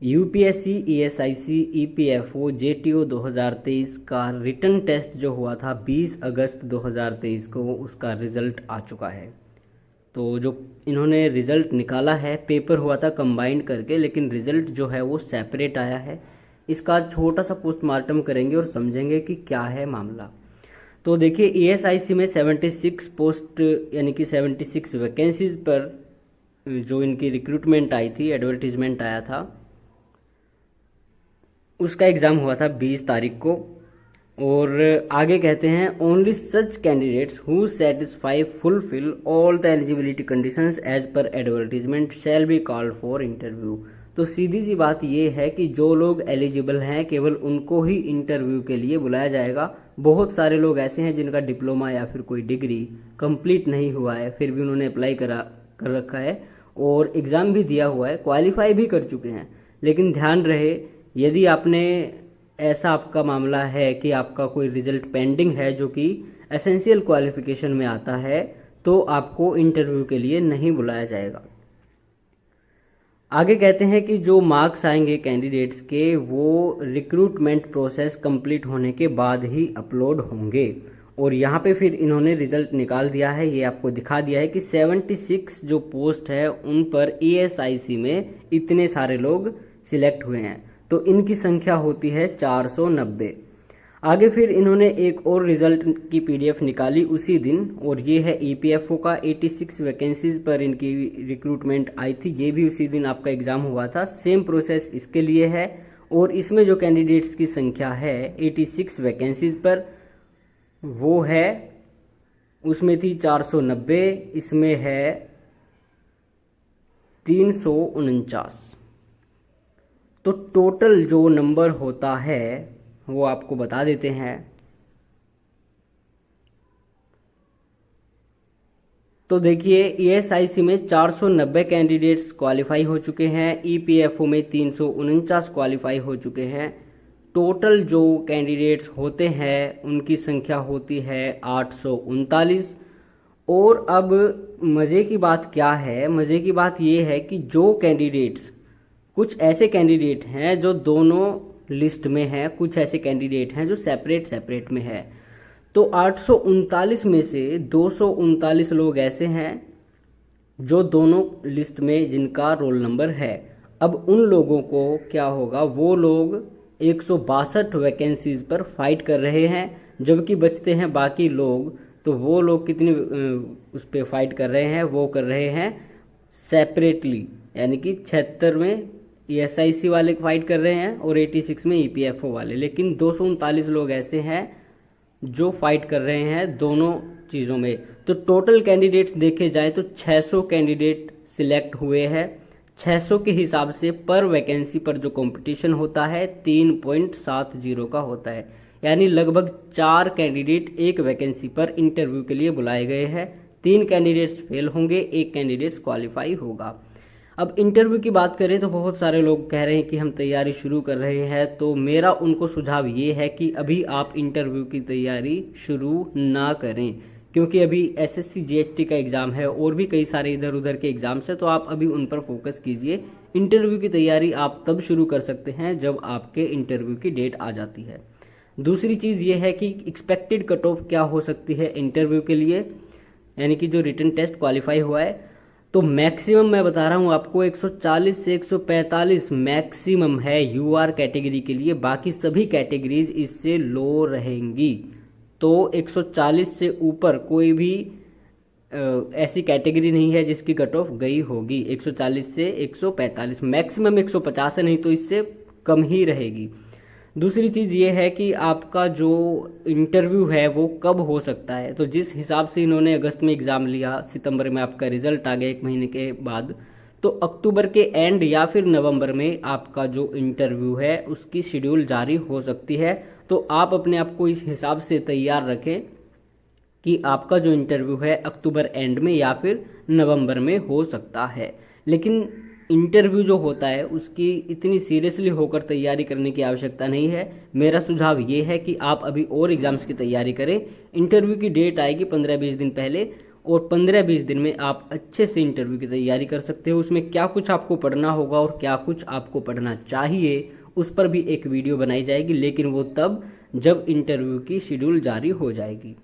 UPSC, ESIC, EPFO, JTO 2023 का written test जो हुआ था 20 अगस्त 2023 को, उसका रिज़ल्ट आ चुका है। तो जो इन्होंने रिज़ल्ट निकाला है, पेपर हुआ था कंबाइंड करके, लेकिन रिज़ल्ट जो है वो सेपरेट आया है। इसका छोटा सा पोस्टमार्टम करेंगे और समझेंगे कि क्या है मामला। तो देखिए, ईएसआईसी में 76 पोस्ट यानी कि 76 वैकेंसीज पर जो इनकी रिक्रूटमेंट आई थी, एडवर्टीजमेंट आया था, उसका एग्ज़ाम हुआ था 20 तारीख को। और आगे कहते हैं, only such candidates who satisfy fulfill all the eligibility conditions as per advertisement shall be called for interview. तो सीधी सी बात ये है कि जो लोग एलिजिबल हैं केवल उनको ही इंटरव्यू के लिए बुलाया जाएगा। बहुत सारे लोग ऐसे हैं जिनका डिप्लोमा या फिर कोई डिग्री कंप्लीट नहीं हुआ है, फिर भी उन्होंने अप्लाई कर रखा है और एग्ज़ाम भी दिया हुआ है, क्वालिफाई भी कर चुके हैं। लेकिन ध्यान रहे, यदि आपने ऐसा आपका मामला है कि आपका कोई रिजल्ट पेंडिंग है जो कि एसेंशियल क्वालिफिकेशन में आता है, तो आपको इंटरव्यू के लिए नहीं बुलाया जाएगा। आगे कहते हैं कि जो मार्क्स आएंगे कैंडिडेट्स के, वो रिक्रूटमेंट प्रोसेस कंप्लीट होने के बाद ही अपलोड होंगे। और यहाँ पे फिर इन्होंने रिजल्ट निकाल दिया है, ये आपको दिखा दिया है कि 76 जो पोस्ट है उन पर ईएसआईसी में इतने सारे लोग सिलेक्ट हुए हैं, तो इनकी संख्या होती है 490। आगे फिर इन्होंने एक और रिजल्ट की पीडीएफ निकाली उसी दिन, और ये है ईपीएफओ का। 86 वैकेंसीज पर इनकी रिक्रूटमेंट आई थी, ये भी उसी दिन आपका एग्जाम हुआ था। सेम प्रोसेस इसके लिए है, और इसमें जो कैंडिडेट्स की संख्या है 86 वैकेंसीज पर, वो है, उसमें थी 490, इसमें है 349। तो टोटल जो नंबर होता है वो आपको बता देते हैं। तो देखिए, ईएसआईसी में 490 कैंडिडेट्स क्वालिफाई हो चुके हैं, ईपीएफओ में 349 क्वालिफाई हो चुके हैं। टोटल जो कैंडिडेट्स होते हैं उनकी संख्या होती है 839। और अब मज़े की बात क्या है, मज़े की बात ये है कि जो कैंडिडेट्स, कुछ ऐसे कैंडिडेट हैं जो दोनों लिस्ट में हैं, कुछ ऐसे कैंडिडेट हैं जो सेपरेट में है। तो 839 में से 239 लोग ऐसे हैं जो दोनों लिस्ट में जिनका रोल नंबर है। अब उन लोगों को क्या होगा, वो लोग 162 वैकेंसीज पर फाइट कर रहे हैं, जबकि बचते हैं बाकी लोग। तो वो लोग कितनी उस पर फाइट कर रहे हैं, वो कर रहे हैं सेपरेटली, यानी कि 76 में ईएसआईसी वाले फाइट कर रहे हैं और 86 में ईपीएफओ वाले। लेकिन 239 लोग ऐसे हैं जो फाइट कर रहे हैं दोनों चीज़ों में। तो टोटल कैंडिडेट्स देखे जाए तो 600 कैंडिडेट सिलेक्ट हुए हैं। 600 के हिसाब से पर वैकेंसी पर जो कंपटीशन होता है 3.70 का होता है, यानी लगभग 4 कैंडिडेट एक वैकेंसी पर इंटरव्यू के लिए बुलाए गए हैं। 3 कैंडिडेट्स फेल होंगे, 1 कैंडिडेट्स क्वालिफाई होगा। अब इंटरव्यू की बात करें तो बहुत सारे लोग कह रहे हैं कि हम तैयारी शुरू कर रहे हैं, तो मेरा उनको सुझाव ये है कि अभी आप इंटरव्यू की तैयारी शुरू ना करें, क्योंकि अभी एसएससी जीएचटी का एग्ज़ाम है और भी कई सारे इधर उधर के एग्ज़ाम्स हैं, तो आप अभी उन पर फोकस कीजिए। इंटरव्यू की तैयारी आप तब शुरू कर सकते हैं जब आपके इंटरव्यू की डेट आ जाती है। दूसरी चीज़ ये है कि एक्सपेक्टेड कट ऑफ क्या हो सकती है इंटरव्यू के लिए, यानी कि जो रिटन टेस्ट क्वालिफाई हुआ है, तो मैक्सिमम मैं बता रहा हूँ आपको 140 से 145 मैक्सिमम है यूआर कैटेगरी के लिए, बाकी सभी कैटेगरीज इससे लो रहेंगी। तो 140 से ऊपर कोई भी ऐसी कैटेगरी नहीं है जिसकी कट ऑफ गई होगी। 140 से 145 मैक्सिमम 150 है, नहीं तो इससे कम ही रहेगी। दूसरी चीज़ ये है कि आपका जो इंटरव्यू है वो कब हो सकता है, तो जिस हिसाब से इन्होंने अगस्त में एग्ज़ाम लिया, सितंबर में आपका रिजल्ट आ गया 1 महीने के बाद, तो अक्टूबर के एंड या फिर नवंबर में आपका जो इंटरव्यू है उसकी शेड्यूल जारी हो सकती है। तो आप अपने आप को इस हिसाब से तैयार रखें कि आपका जो इंटरव्यू है अक्टूबर एंड में या फिर नवंबर में हो सकता है। लेकिन इंटरव्यू जो होता है उसकी इतनी सीरियसली होकर तैयारी करने की आवश्यकता नहीं है। मेरा सुझाव ये है कि आप अभी और एग्जाम्स की तैयारी करें। इंटरव्यू की डेट आएगी 15-20 दिन पहले, और 15-20 दिन में आप अच्छे से इंटरव्यू की तैयारी कर सकते हो। उसमें क्या कुछ आपको पढ़ना होगा और क्या कुछ आपको पढ़ना चाहिए उस पर भी एक वीडियो बनाई जाएगी, लेकिन वो तब जब इंटरव्यू की शेड्यूल जारी हो जाएगी।